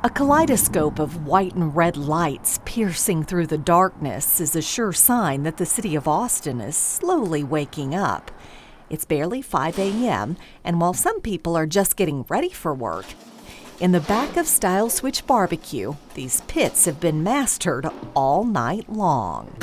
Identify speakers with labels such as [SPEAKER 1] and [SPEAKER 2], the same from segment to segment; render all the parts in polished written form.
[SPEAKER 1] A kaleidoscope of white and red lights piercing through the darkness is a sure sign that the city of Austin is slowly waking up. It's barely 5 a.m., and while some people are just getting ready for work, in the back of Stiles Switch BBQ, these pits have been mastered all night long.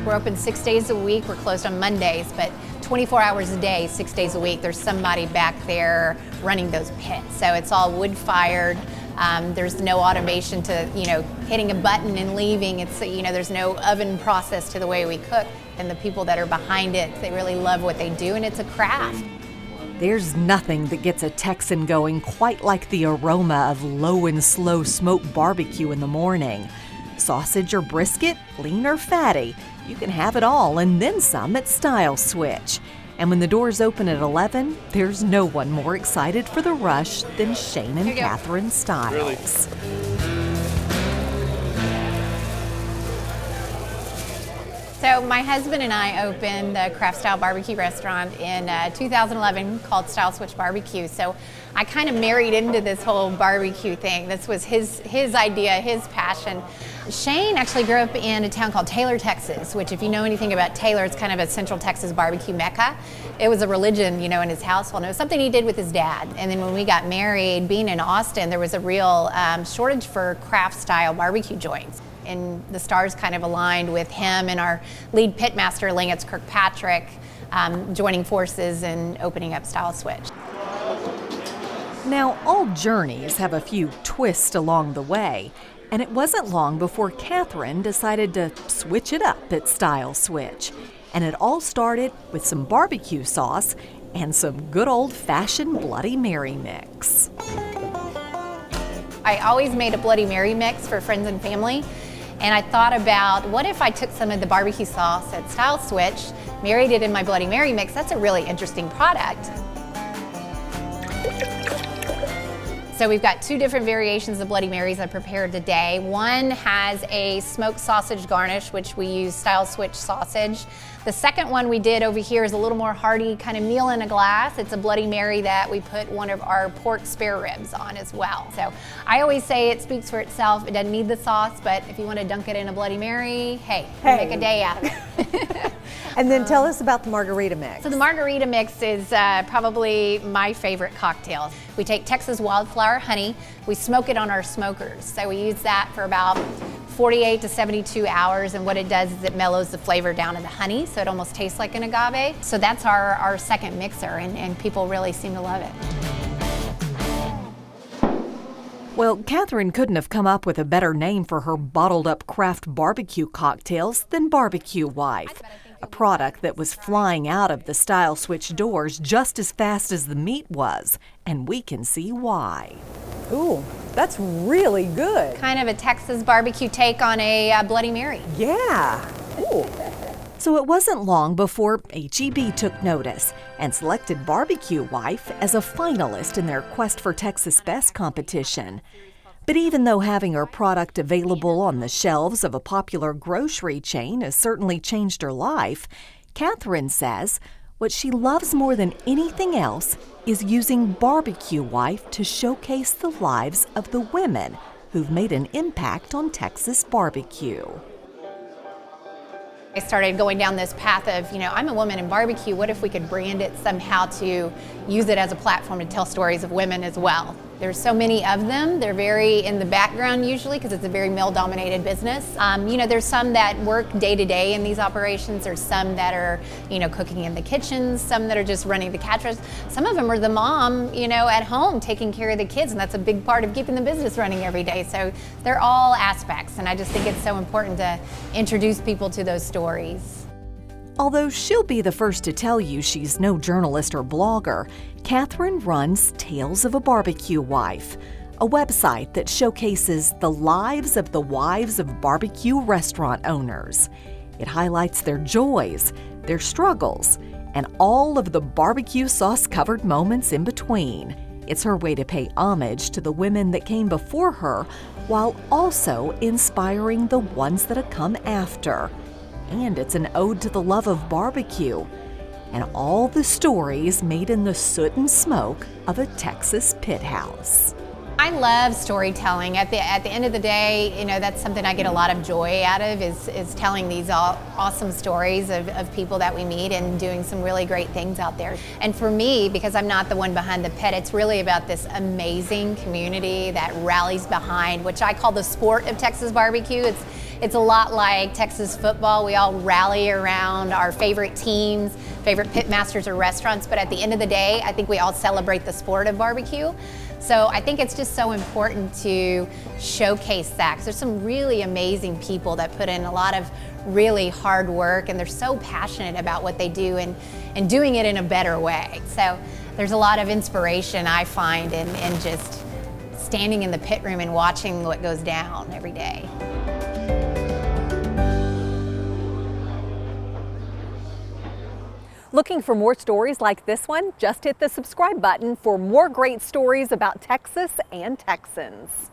[SPEAKER 2] We're open 6 days a week. We're closed on Mondays, but 24 hours a day, 6 days a week, there's somebody back there running those pits. So it's all wood-fired. There's no automation to, hitting a button and leaving. It's, there's no oven process to the way we cook. And the people that are behind it, they really love what they do, and it's a craft.
[SPEAKER 1] There's nothing that gets a Texan going quite like the aroma of low and slow smoked barbecue in the morning. Sausage or brisket, lean or fatty, you can have it all and then some at Stiles Switch. And when the doors open at 11, there's no one more excited for the rush than Shane and Catherine Stiles.
[SPEAKER 3] Really?
[SPEAKER 2] So my husband and I opened a craft style barbecue restaurant in 2011 called Stiles Switch BBQ. So I kind of married into this whole barbecue thing. This was his idea, his passion. Shane actually grew up in a town called Taylor, Texas, which if you know anything about Taylor, it's kind of a Central Texas barbecue mecca. It was a religion, in his household. And it was something he did with his dad. And then when we got married, being in Austin, there was a real shortage for craft style barbecue joints. And the stars kind of aligned with him and our lead pitmaster, Lance Kirkpatrick, joining forces and opening up Stiles Switch.
[SPEAKER 1] Now, all journeys have a few twists along the way, and it wasn't long before Catherine decided to switch it up at Stiles Switch. And it all started with some barbecue sauce and some good old-fashioned Bloody Mary mix.
[SPEAKER 2] I always made a Bloody Mary mix for friends and family. And I thought about, what if I took some of the barbecue sauce at Stiles Switch, married it in my Bloody Mary mix? That's a really interesting product. So we've got two different variations of Bloody Marys I prepared today. One has a smoked sausage garnish, which we use Stiles Switch sausage. The second one we did over here is a little more hearty, kind of meal in a glass. It's a Bloody Mary that we put one of our pork spare ribs on as well. So I always say it speaks for itself. It doesn't need the sauce, but if you want to dunk it in a Bloody Mary, hey. Make a day out of it.
[SPEAKER 4] And then tell us about the margarita mix.
[SPEAKER 2] So the margarita mix is probably my favorite cocktail. We take Texas wildflower honey, we smoke it on our smokers. So we use that for about 48 to 72 hours, and what it does is it mellows the flavor down of the honey, so it almost tastes like an agave. So that's our second mixer, and people really seem to love it.
[SPEAKER 1] Well, Catherine couldn't have come up with a better name for her bottled-up craft barbecue cocktails than Barbecue Wife, a product that was flying out of the Stiles Switch doors just as fast as the meat was, and we can see why.
[SPEAKER 4] Ooh, that's really good.
[SPEAKER 2] Kind of a Texas barbecue take on a Bloody Mary.
[SPEAKER 4] Yeah. Ooh.
[SPEAKER 1] So it wasn't long before H-E-B took notice and selected Barbecue Wife as a finalist in their Quest for Texas Best competition. But even though having her product available on the shelves of a popular grocery chain has certainly changed her life, Catherine says what she loves more than anything else is using Barbecue Wife to showcase the lives of the women who've made an impact on Texas barbecue.
[SPEAKER 2] I started going down this path of, I'm a woman in barbecue. What if we could brand it somehow to use it as a platform to tell stories of women as well? There's so many of them. They're very in the background usually because it's a very male-dominated business. There's some that work day-to-day in these operations. There's some that are, cooking in the kitchens, some that are just running the catch register. Some of them are the mom, at home taking care of the kids, and that's a big part of keeping the business running every day. So they're all aspects, and I just think it's so important to introduce people to those stories.
[SPEAKER 1] Although she'll be the first to tell you she's no journalist or blogger, Catherine runs Tales of a Barbecue Wife, a website that showcases the lives of the wives of barbecue restaurant owners. It highlights their joys, their struggles, and all of the barbecue sauce-covered moments in between. It's her way to pay homage to the women that came before her while also inspiring the ones that have come after. and it's an ode to the love of barbecue and all the stories made in the soot and smoke of a Texas pit house.
[SPEAKER 2] I love storytelling. At the end of the day, that's something I get a lot of joy out of is telling these awesome stories of people that we meet and doing some really great things out there. And for me, because I'm not the one behind the pit, it's really about this amazing community that rallies behind, which I call the sport of Texas barbecue. It's a lot like Texas football. We all rally around our favorite teams, favorite pit masters or restaurants, but at the end of the day, I think we all celebrate the sport of barbecue. So I think it's just so important to showcase that, 'cause there's some really amazing people that put in a lot of really hard work, and they're so passionate about what they do and doing it in a better way. So there's a lot of inspiration I find in just standing in the pit room and watching what goes down every day.
[SPEAKER 4] Looking for more stories like this one? Just hit the subscribe button for more great stories about Texas and Texans.